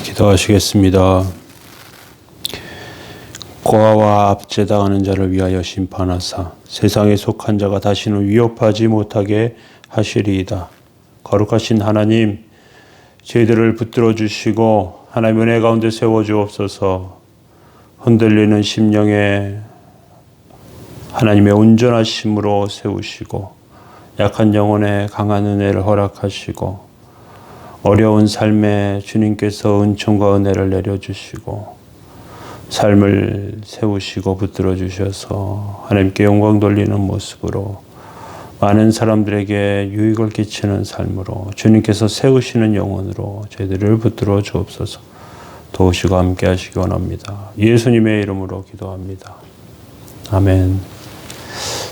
기도하시겠습니다. 고아와 압제당하는 자를 위하여 심판하사 세상에 속한 자가 다시는 위협하지 못하게 하시리이다. 거룩하신 하나님, 저희들을 붙들어 주시고 하나님 은혜 가운데 세워주옵소서. 흔들리는 심령에 하나님의 온전하심으로 세우시고 약한 영혼에 강한 은혜를 허락하시고 어려운 삶에 주님께서 은총과 은혜를 내려주시고 삶을 세우시고 붙들어 주셔서 하나님께 영광 돌리는 모습으로 많은 사람들에게 유익을 끼치는 삶으로 주님께서 세우시는 영혼으로 저희들을 붙들어 주옵소서. 도우시고 함께 하시기 원합니다. 예수님의 이름으로 기도합니다. 아멘.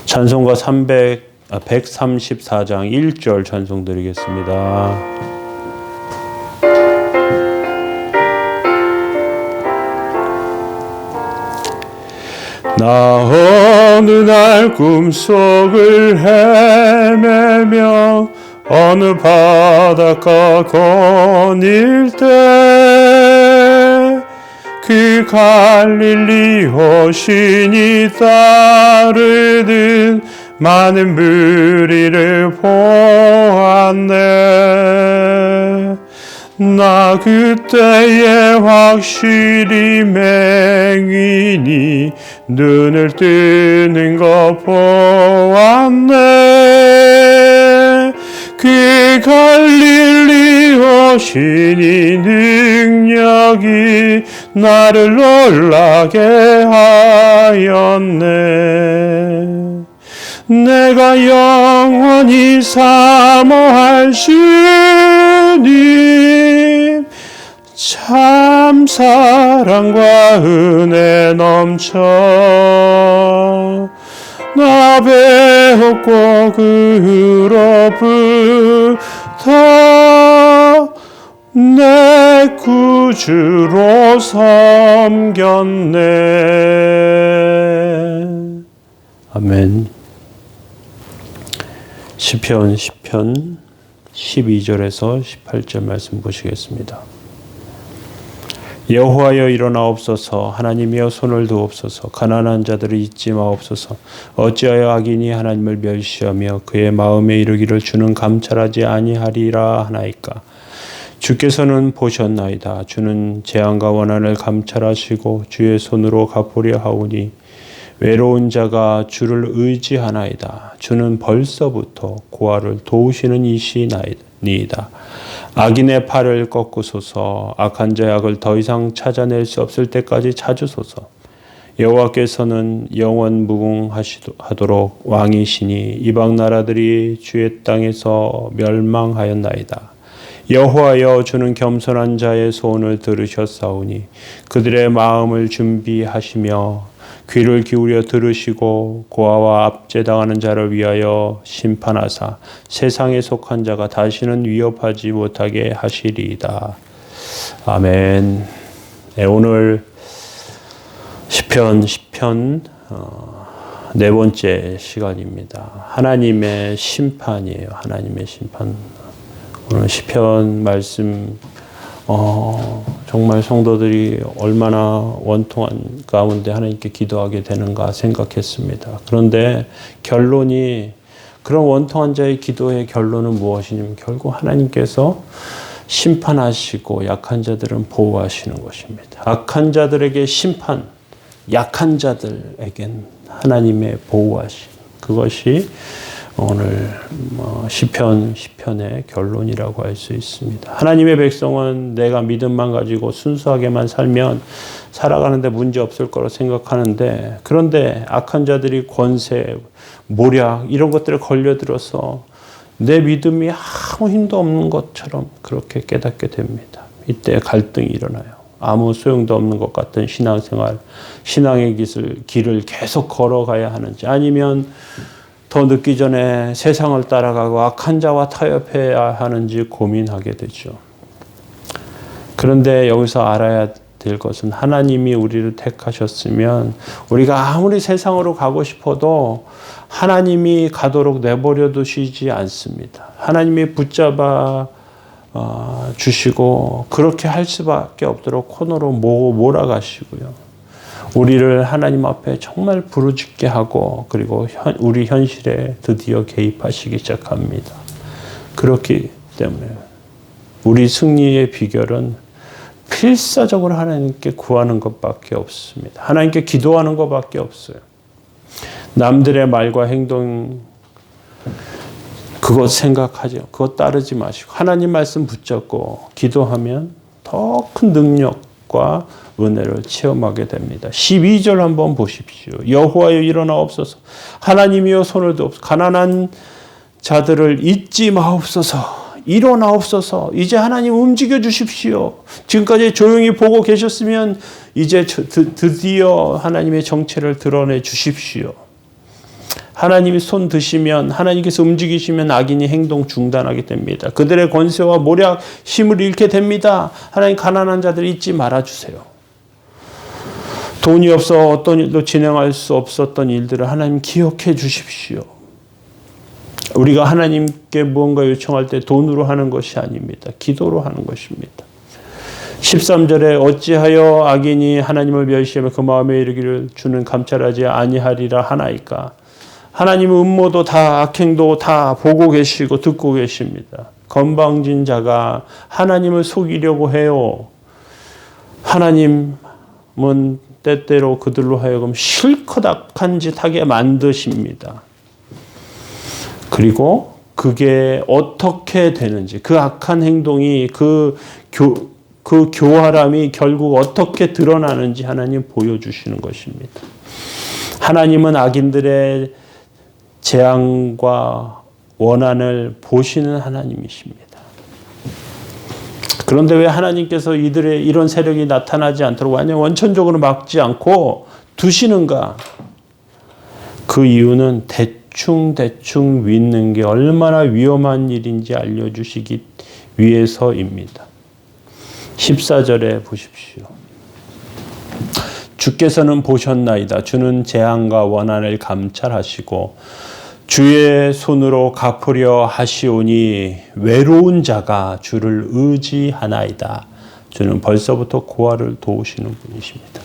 찬송가 134장 1절 찬송 드리겠습니다. 나 어느 날 꿈속을 헤매며 어느 바닷가 거닐 때 그 갈릴리 호신이 따르는 많은 무리를 보았네. 나 그때에 확실히 맹인이 눈을 뜨는 것 보았네. 그 갈릴리 호신이 능력이 나를 놀라게 하였네. 내가 영원히 사모할 주님, 참 사랑과 은혜 넘쳐 나 배웠고 그로부터 내 구주로 섬겼네. 아멘. 시편 12절에서 18절 말씀 보시겠습니다. 여호와여 일어나옵소서. 하나님이여 손을 두옵소서. 가난한 자들을 잊지 마옵소서. 어찌하여 악인이 하나님을 멸시하며 그의 마음에 이르기를 주는 감찰하지 아니하리라 하나이까. 주께서는 보셨나이다. 주는 재앙과 원한을 감찰하시고 주의 손으로 갚으려 하오니 외로운 자가 주를 의지하나이다. 주는 벌써부터 고아를 도우시는 이시나이다. 악인의 팔을 꺾으소서. 악한 자의 악을 더 이상 찾아낼 수 없을 때까지 찾으소서. 여호와께서는 영원 무궁하도록 왕이시니 이방 나라들이 주의 땅에서 멸망하였나이다. 여호와여 주는 겸손한 자의 소원을 들으셨사오니 그들의 마음을 준비하시며 귀를 기울여 들으시고 고아와 압제당하는 자를 위하여 심판하사 세상에 속한 자가 다시는 위협하지 못하게 하시리이다. 아멘. 네, 오늘 시편 네 번째 시간입니다. 하나님의 심판이에요. 하나님의 심판. 오늘 시편 말씀 정말 성도들이 얼마나 원통한 가운데 하나님께 기도하게 되는가 생각했습니다. 그런데 결론이, 그런 원통한 자의 기도의 결론은 무엇이냐면 결국 하나님께서 심판하시고 약한 자들은 보호하시는 것입니다. 악한 자들에게 심판, 약한 자들에겐 하나님의 보호하심, 그것이 오늘 시편의 결론이라고 할 수 있습니다. 하나님의 백성은 내가 믿음만 가지고 순수하게만 살면 살아가는데 문제 없을 거라고 생각하는데, 그런데 악한 자들이 권세, 모략 이런 것들에 걸려들어서 내 믿음이 아무 힘도 없는 것처럼 그렇게 깨닫게 됩니다. 이때 갈등이 일어나요. 아무 소용도 없는 것 같은 신앙생활, 신앙의 길을 계속 걸어가야 하는지, 아니면 더 늦기 전에 세상을 따라가고 악한 자와 타협해야 하는지 고민하게 되죠. 그런데 여기서 알아야 될 것은 하나님이 우리를 택하셨으면 우리가 아무리 세상으로 가고 싶어도 하나님이 가도록 내버려 두시지 않습니다. 하나님이 붙잡아 주시고 그렇게 할 수밖에 없도록 코너로 몰아가시고요. 우리를 하나님 앞에 정말 부르짖게 하고 그리고 우리 현실에 드디어 개입하시기 시작합니다. 그렇기 때문에 우리 승리의 비결은 필사적으로 하나님께 구하는 것밖에 없습니다. 하나님께 기도하는 것밖에 없어요. 남들의 말과 행동 그것 생각하죠. 그것 따르지 마시고 하나님 말씀 붙잡고 기도하면 더 큰 능력과 은혜를 체험하게 됩니다. 12절 한번 보십시오. 여호와여 일어나옵소서. 하나님이여 손을 드옵소서. 가난한 자들을 잊지 마옵소서. 일어나옵소서. 이제 하나님 움직여 주십시오. 지금까지 조용히 보고 계셨으면 이제 드디어 하나님의 정체를 드러내 주십시오. 하나님이 손 드시면 하나님께서 움직이시면 악인이 행동 중단하게 됩니다. 그들의 권세와 모략 힘을 잃게 됩니다. 하나님 가난한 자들 잊지 말아주세요. 돈이 없어 어떤 일도 진행할 수 없었던 일들을 하나님 기억해 주십시오. 우리가 하나님께 무언가 요청할 때 돈으로 하는 것이 아닙니다. 기도로 하는 것입니다. 13절에 어찌하여 악인이 하나님을 멸시하며 그 마음에 이르기를 주는 감찰하지 아니하리라 하나이까. 하나님의 음모도 다 악행도 다 보고 계시고 듣고 계십니다. 건방진 자가 하나님을 속이려고 해요. 하나님은 때때로 그들로 하여금 실컷 악한 짓 하게 만드십니다. 그리고 그게 어떻게 되는지 그 악한 행동이 그 교활함이 결국 어떻게 드러나는지 하나님 보여주시는 것입니다. 하나님은 악인들의 재앙과 원한을 보시는 하나님이십니다. 그런데 왜 하나님께서 이들의 이런 세력이 나타나지 않도록 완전 원천적으로 막지 않고 두시는가? 그 이유는 대충 믿는 게 얼마나 위험한 일인지 알려주시기 위해서입니다. 14절에 보십시오. 주께서는 보셨나이다. 주는 재앙과 원한을 감찰하시고 주의 손으로 갚으려 하시오니 외로운 자가 주를 의지하나이다. 주는 벌써부터 고아를 도우시는 분이십니다.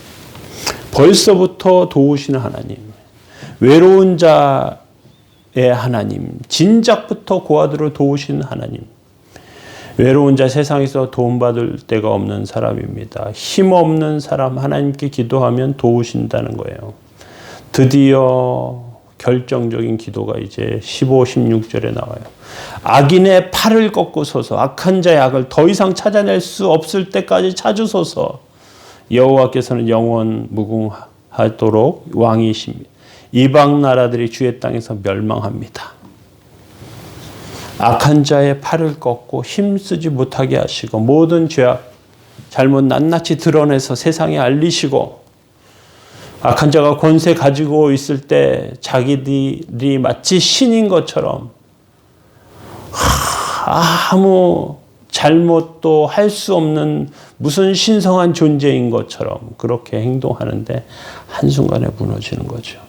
벌써부터 도우시는 하나님. 외로운 자의 하나님. 진작부터 고아들을 도우시는 하나님. 외로운 자 세상에서 도움받을 데가 없는 사람입니다. 힘없는 사람 하나님께 기도하면 도우신다는 거예요. 드디어 결정적인 기도가 이제 15, 16절에 나와요. 악인의 팔을 꺾고 서서 악한 자의 악을 더 이상 찾아낼 수 없을 때까지 찾으소서. 여호와께서는 영원 무궁하도록 왕이십니다. 이방 나라들이 주의 땅에서 멸망합니다. 악한 자의 팔을 꺾고 힘쓰지 못하게 하시고 모든 죄악, 잘못 낱낱이 드러내서 세상에 알리시고 악한 자가 권세 가지고 있을 때 자기들이 마치 신인 것처럼 아무 잘못도 할 수 없는 무슨 신성한 존재인 것처럼 그렇게 행동하는데 한순간에 무너지는 거죠.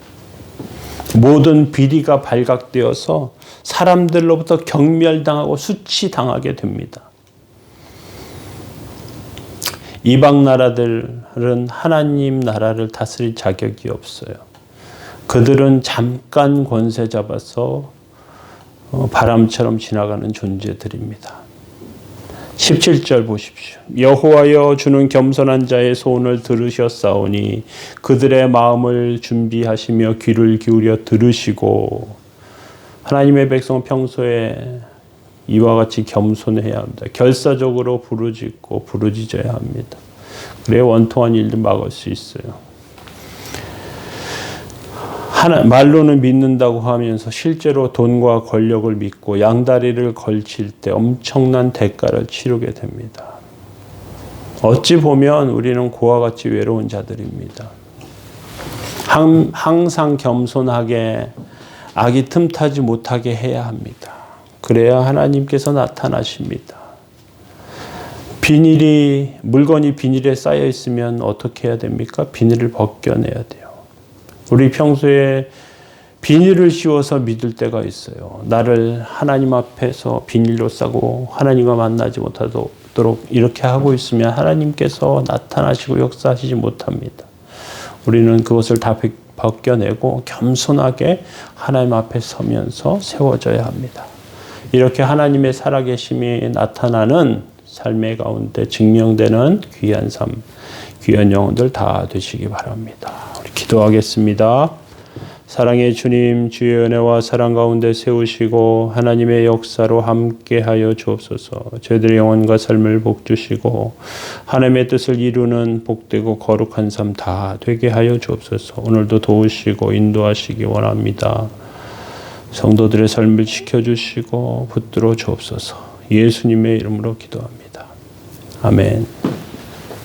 모든 비리가 발각되어서 사람들로부터 경멸당하고 수치당하게 됩니다. 이방 나라들은 하나님 나라를 다스릴 자격이 없어요. 그들은 잠깐 권세 잡아서 바람처럼 지나가는 존재들입니다. 17절 보십시오. 여호와여 주는 겸손한 자의 소원을 들으셨사오니 그들의 마음을 준비하시며 귀를 기울여 들으시고. 하나님의 백성은 평소에 이와 같이 겸손해야 합니다. 결사적으로 부르짖고 부르짖어야 합니다. 그래야 원통한 일도 막을 수 있어요. 말로는 믿는다고 하면서 실제로 돈과 권력을 믿고 양다리를 걸칠 때 엄청난 대가를 치르게 됩니다. 어찌 보면 우리는 고와 같이 외로운 자들입니다. 항상 겸손하게 악이 틈타지 못하게 해야 합니다. 그래야 하나님께서 나타나십니다. 물건이 비닐에 쌓여 있으면 어떻게 해야 됩니까? 비닐을 벗겨내야 돼요. 우리 평소에 비닐을 씌워서 믿을 때가 있어요. 나를 하나님 앞에서 비닐로 싸고 하나님과 만나지 못하도록 이렇게 하고 있으면 하나님께서 나타나시고 역사하시지 못합니다. 우리는 그것을 다 벗겨내고 겸손하게 하나님 앞에 서면서 세워져야 합니다. 이렇게 하나님의 살아계심이 나타나는 삶의 가운데 증명되는 귀한 삶, 귀한 영혼들 다 되시기 바랍니다. 우리 기도하겠습니다. 사랑의 주님, 주의 은혜와 사랑 가운데 세우시고 하나님의 역사로 함께하여 주옵소서. 저희들의 영혼과 삶을 복주시고 하나님의 뜻을 이루는 복되고 거룩한 삶 다 되게 하여 주옵소서. 오늘도 도우시고 인도하시기 원합니다. 성도들의 삶을 지켜주시고 붙들어 주옵소서. 예수님의 이름으로 기도합니다. 아멘.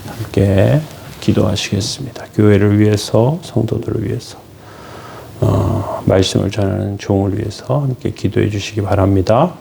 함께 기도하시겠습니다. 교회를 위해서, 성도들을 위해서, 말씀을 전하는 종을 위해서 함께 기도해 주시기 바랍니다.